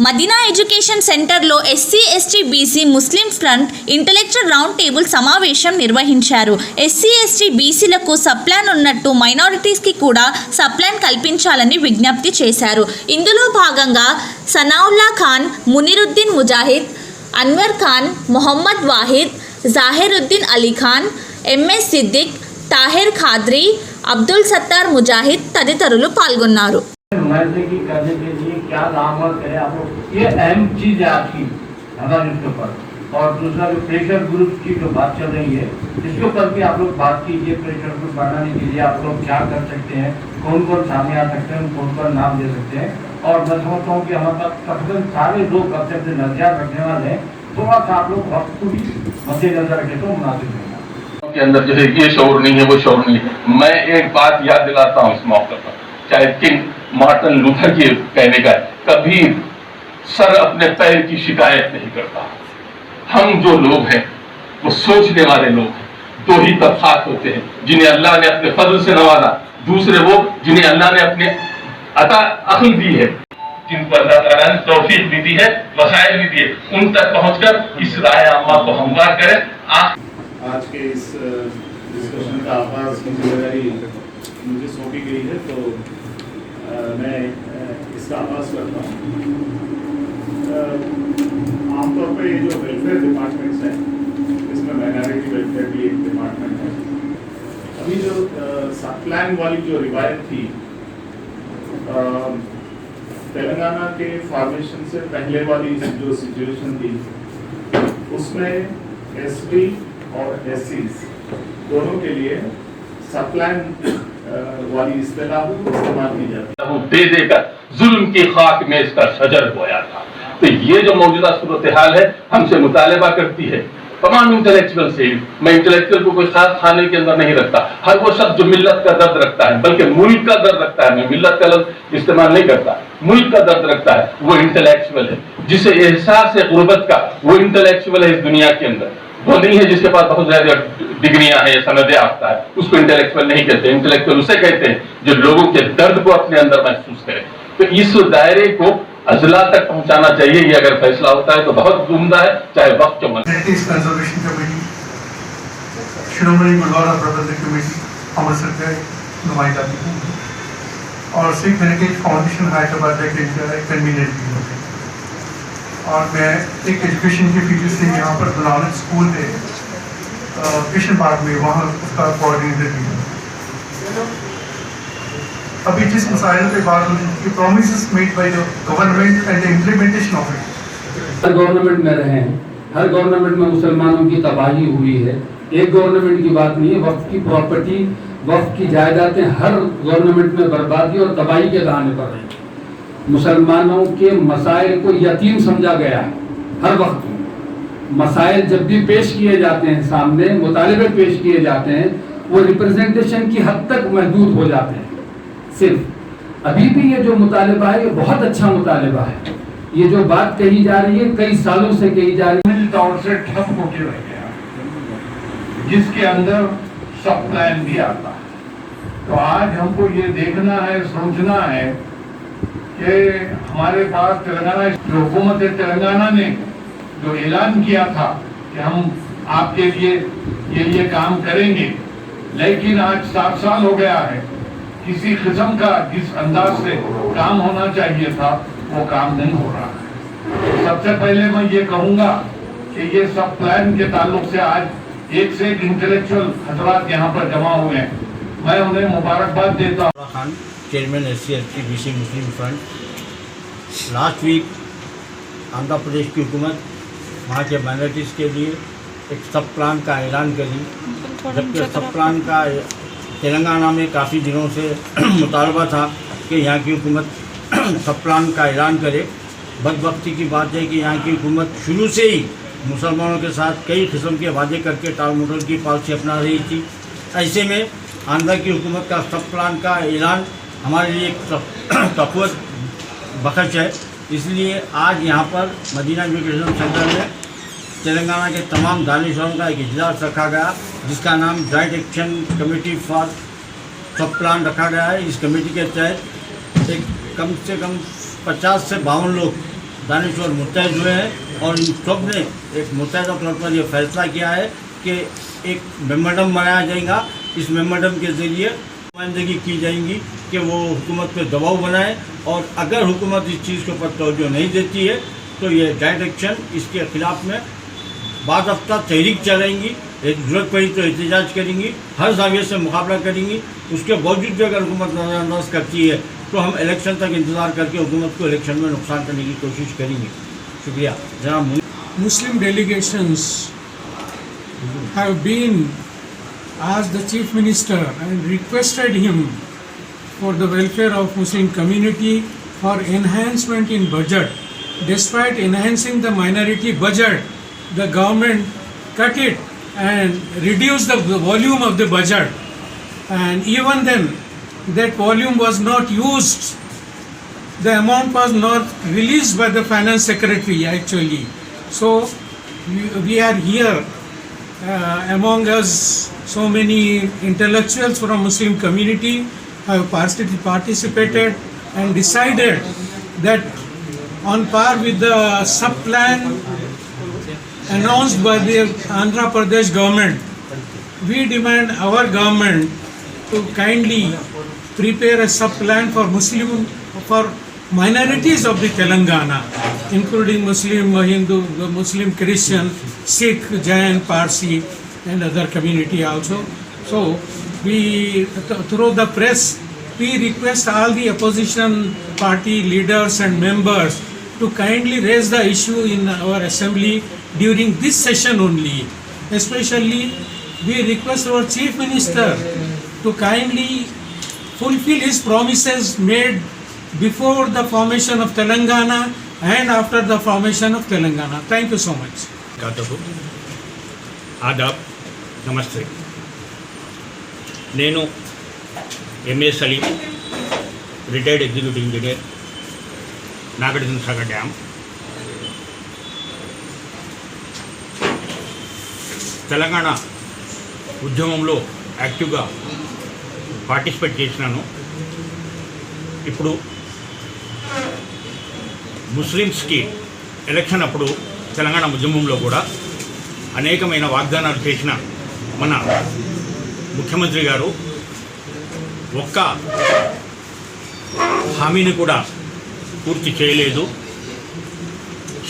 Madina education సెంటర్లో SC ST BC ముస్లిం front intellectual round table సమావేశం నిర్వహించారు. ఎస్సీ ఎస్టీ బీసీలకు సప్లాన్ ఉన్నట్టు మైనారిటీస్కి కూడా సప్లాన్ కల్పించాలని విజ్ఞప్తి చేశారు. ఇందులో భాగంగా సనావుల్లా ఖాన్, మునిరుద్దీన్ ముజాహిద్, అన్వర్ ఖాన్, మొహమ్మద్ వాహిద్, జాహిరుద్దీన్ అలీ ఖాన్, ఎంఎస్ సిద్దిక్, తాహిర్ ఖాద్రీ, అబ్దుల్ సత్తార్ ముజాహిద్ తదితరులు పాల్గొన్నారు. नुमाइंदगी करने के लिए क्या दामद है आप लोग, ये अहम चीज है आपकी हमारे इसके ऊपर। और दूसरा जो प्रेशर ग्रुप की जो बात चल रही है इसके ऊपर भी आप लोग बात कीजिए। प्रेशर ग्रुप बढ़ाने के लिए आप लोग क्या कर सकते हैं, कौन कौन सामने आ सकते हैं, कौन कौन नाम दे सकते हैं। और मैं समझता हूँ कि हमारे पास तकरीबन सारे लोग अपने अपने नजरिया रखने वाले हैं, थोड़ा सा आप लोग वक्त को भी मद्देनजर रखें तो मुनासिब रहेगा। के अंदर जो है ये शौर नहीं है, वो शौर नहीं है। मैं एक बात याद दिलाता हूँ इस मौके पर, चाहे किंग मार्टिन लूथर के कहने का, कभी सर अपने पैर की शिकायत नहीं करता। हम जो लोग हैं वो सोचने वाले लोग हैं। दो ही तबकात होते हैं, जिन्हें अल्लाह ने अपने फजल से नवाजा, दूसरे वो जिन्हें अल्लाह ने अपने अता अक्ल दी है, जिनको अल्लाह ताला ने तौफीक भी दी है, वसाइल भी दिए, उन तक पहुंचकर इस राय आम्मा को हमवार करें। आज के इस डिस्कशन का आगाज मुझे सौंपी गई है, तो मैं इसका आगाज करता हूँ। आमतौर पर ये जो वेलफेयर डिपार्टमेंट्स हैं, इसमें माइनॉरिटी वेलफेयर भी एक डिपार्टमेंट है। अभी जो सप्लान वाली जो रिवायत थी, तेलंगाना के फॉर्मेशन से पहले वाली जो सिचुएशन थी, उसमें एसटी और एससीज दोनों के लिए सप्लान वाली इस्तेलाह इस्तेमाल की जाती है। वो दे देकर जुल्म की खाक में इसका शजर बोया था। तो ये जो मौजूदा सूरत हाल है हमसे मुतालबा करती है तमाम इंटेलेक्चुअल से। मैं इंटेलेक्चुअल को कोई खास खाने के अंदर नहीं रखता, हर वो शख्स जो मिल्लत का दर्द रखता है, बल्कि मुल्क का दर्द रखता है, मैं मिल्लत का लफ्ज़ इस्तेमाल नहीं करता, मुल्क का दर्द रखता है, वो इंटेलेक्चुअल है। जिसे एहसास है गुर्बत का, वो इंटेलेक्चुअल है इस दुनिया के अंदर। वो नहीं है जिसके पास बहुत ज्यादा डिग्रियां हैं या सनदे आफ्ता है, उसको इंटेलेक्चुअल नहीं कहते। इंटेलेक्चुअल उसे कहते हैं जो लोगों के दर्द को अपने अंदर महसूस करे। तो इस दायरे को अजला तक पहुंचाना चाहिए। ये अगर फैसला होता है तो बहुत उम्दा है, चाहे वक्त जो कंजर्वेशन कमेटी, शिरोमणि गुरुद्वारा प्रबंधक कमेटी अमृतसर के नुमाइंदा भी हूँ, और सिख हेरिटेज फाउंडेशन हैदराबाद के कन्वीनर भी हूँ। और मैं एक एजुकेशन के फीचर से यहाँ पर बनारस स्कूल में कृष्ण पार्क में वहाँ उसका कोऑर्डिनेटर भी हूँ। अभी जिस मसाइल पे बात हो रही है, promises made by the government and the implementation of it. Her government में रहे हैं, हर गवर्नमेंट में मुसलमानों की तबाही हुई है। एक गवर्नमेंट की बात नहीं है, वक्त की प्रॉपर्टी, वक्त की जायदादें हर गवर्नमेंट में बर्बादी और तबाही के दाने पर रही। मुसलमानों के मसाइल को यतीम समझा गया है। हर वक्त मसाइल जब भी पेश किए जाते हैं, सामने मुतालिबे पेश किए जाते हैं, वो रिप्रेजेंटेशन की हद तक महदूद हो जाते हैं। सिर्फ अभी भी ये जो मुतालिबा है, ये बहुत अच्छा मुतालिबा है। ये जो बात कही जा रही है, कई सालों से कही जा रही है, तौर से ठप होके रह गया, जिसके अंदर सब प्लान भी आता है। तो आज हमको ये देखना है, सोचना है कि हमारे पास तेलंगाना जो हुकूमत तेलंगाना ने जो ऐलान किया था कि हम आपके लिए काम करेंगे, लेकिन आज 7 साल हो गया है, किसी किस्म का जिस अंदाज से काम होना चाहिए था वो काम नहीं हो रहा है। सबसे पहले मैं ये कहूँगा कि ये सब प्लान के ताल्लुक से आज एक से एक इंटेलेक्चुअल हजरात यहाँ पर जमा हुए हैं, मैं उन्हें मुबारकबाद देता हूँ। खान, चेयरमैन SC/ST BC मुस्लिम front. Last week Andhra Pradesh की हुकूमत वहाँ के माइनॉरिटीज़ के लिए एक सब प्लान का ऐलान करी, जबकि सब प्लान का तेलंगाना में काफ़ी दिनों से मुतालबा था कि यहाँ की हुकूमत सब प्लान का ऐलान करे। बदबख्ती की बात है कि यहाँ की हुकूमत शुरू से ही मुसलमानों के साथ कई किस्म के वादे करके टाल मटोल की पॉलिसी अपना रही थी। ऐसे में आंध्र की हुकूमत का सब प्लान का ऐलान हमारे लिए एक तक़व्वत बख्श है। इसलिए आज यहाँ पर मदीना एजुकेशन सेंटर में तेलंगाना के तमाम दानिशवरों का एक इजलास रखा गया, जिसका नाम जॉइंट एक्शन कमेटी फॉर सब प्लान रखा गया है। इस कमेटी के तहत एक कम से कम 50 से 52 लोग दानिश्वर मुत्तहद हुए हैं और इन सब ने एक मुत्तहदा तौर पर यह फैसला किया है कि एक मेमोरेंडम बनाया जाएगा। इस मेमोरेंडम के ज़रिए नुमाइंदगी की जाएंगी कि वो हुकूमत पर दबाव बनाए और अगर हुकूमत इस चीज़ के ऊपर तवज्जो नहीं देती है तो ये डायरेक्ट एक्शन इसके ख़िलाफ़ में बाद हफ्ता तहरीक चलाएंगी, ज़रूरत पड़ी तो एहतजाज करेंगी, हर जाविये से मुकाबला करेंगी। उसके बावजूद भी अगर हुकूमत नज़रअंदाज करती है तो हम इलेक्शन तक इंतज़ार करके हुकूमत को इलेक्शन में नुकसान करने की कोशिश करेंगे। शुक्रिया। जनाब Muslim delegations have been asked the Chief Minister and requested him for the welfare of Muslim community for enhancement in budget. Despite enhancing the minority budget, the government cut it and reduced the volume of the budget. And even then, that volume was not used. The amount was not released by the finance secretary actually. So we are here among us, so many intellectuals from Muslim community have participated and decided that on par with the sub-plan announced by the Andhra Pradesh government, we demand our government to kindly prepare a sub-plan for minorities of the Telangana, including Muslim, Hindu, Muslim, Christian, Sikh, Jain, Parsi and other community also. So we, through the press, we request all the opposition party leaders and members to kindly raise the issue in our assembly during this session only. Especially we request our Chief Minister to kindly fulfill his promises made before the formation of Telangana and after the formation of Telangana. Thank you so much. आदाब, नमस्ते। నేను MA Salim, retired executive engineer, Nagarjuna Sagar dam. Telangana ఉద్యమంలో యాక్టివ్గా participate చేసినాను. ఇప్పుడు ముస్లిమ్స్కి election అప్పుడు తెలంగాణ ఉద్యమంలో కూడా అనేకమైన వాగ్దానాలు చేసిన మన ముఖ్యమంత్రి గారు ఒక్క హామీని కూడా పూర్తి చేయలేదు.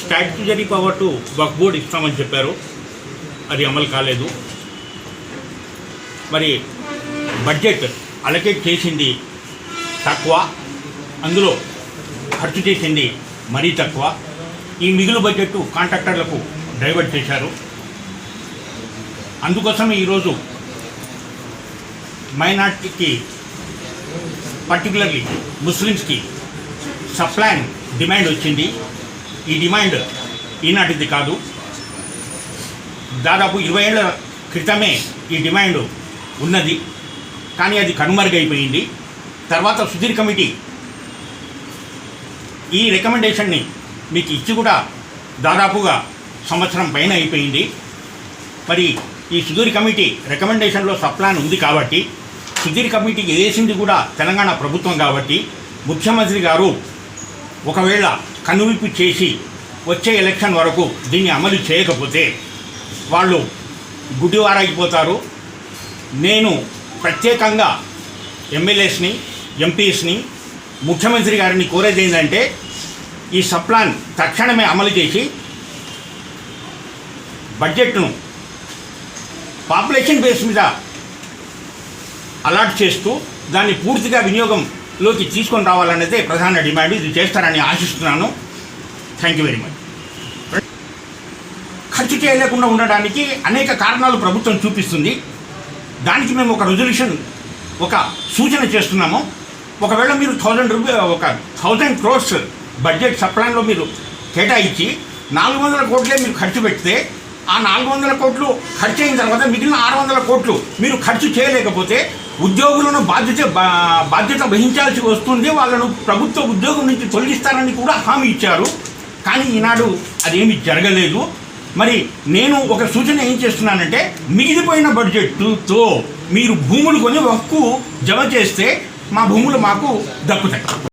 Statutory power to Waqf board ఇస్తామని చెప్పారు, అది అమలు కాలేదు. మరి బడ్జెట్ అలొకేట్ చేసింది తక్కువ, అందులో ఖర్చు చేసింది మరీ తక్కువ. ఈ మిగులు బడ్జెట్ కాంట్రాక్టర్లకు డైవర్ట్ చేశారు. అందుకోసం ఈరోజు మైనార్టీకి, పర్టికులర్లీ ముస్లిమ్స్కి సప్లాన్ డిమాండ్ వచ్చింది. ఈ డిమాండ్ ఈనాటిది కాదు, దాదాపు 20 ఏళ్ల క్రితమే ఈ డిమాండ్ ఉన్నది. కానీ అది కనుమరుగైపోయింది. తర్వాత సుధీర్ కమిటీ ఈ రికమెండేషన్ని మీకు ఇచ్చి కూడా దాదాపుగా సంవత్సరం పైన అయిపోయింది. మరి ఈ సుధీర్ కమిటీ రికమెండేషన్లో సప్లాన్ ఉంది కాబట్టి, సుధీర్ కమిటీ వేసింది కూడా తెలంగాణ ప్రభుత్వం కాబట్టి, ముఖ్యమంత్రి గారు ఒకవేళ కనువిప్పు చేసి వచ్చే ఎలక్షన్ వరకు దీన్ని అమలు చేయకపోతే వాళ్ళు గుడ్డివారైపోతారు. నేను ప్రత్యేకంగా ఎమ్మెల్యేస్ని, ఎంపీస్ని, ముఖ్యమంత్రి గారిని కోరేది ఏంటంటే ఈ సప్లాన్ తక్షణమే అమలు చేసి బడ్జెట్ను పాపులేషన్ బేస్ మీద అలాట్ చేస్తూ దాన్ని పూర్తిగా వినియోగంలోకి తీసుకొని రావాలనేదే ప్రధాన డిమాండ్. ఇది చేస్తారని ఆశిస్తున్నాను. Thank you very much. ఖర్చు చేయలేకుండా ఉండడానికి అనేక కారణాలు ప్రభుత్వం చూపిస్తుంది. దానికి మేము ఒక రెజల్యూషన్, ఒక సూచన చేస్తున్నాము. ఒకవేళ మీరు 1000 crores బడ్జెట్ సప్లాన్లో మీరు కేటాయించి 400 కోట్లే మీరు ఖర్చు పెడితే, ఆ 400 కోట్లు ఖర్చు అయిన తర్వాత మిగిలిన 600 కోట్లు మీరు ఖర్చు చేయలేకపోతే ఉద్యోగులను బాధ్యత వహించాల్సి వస్తుంది. వాళ్ళను ప్రభుత్వ ఉద్యోగం నుంచి తొలగిస్తారని కూడా హామీ ఇచ్చారు. కానీ ఈనాడు అదేమీ జరగలేదు. మరి నేను ఒక సూచన ఏం చేస్తున్నానంటే, మిగిలిపోయిన బడ్జెట్తో మీరు భూములు కొని వక్కు జమ చేస్తే మా భూములు మాకు దక్కుతాయి.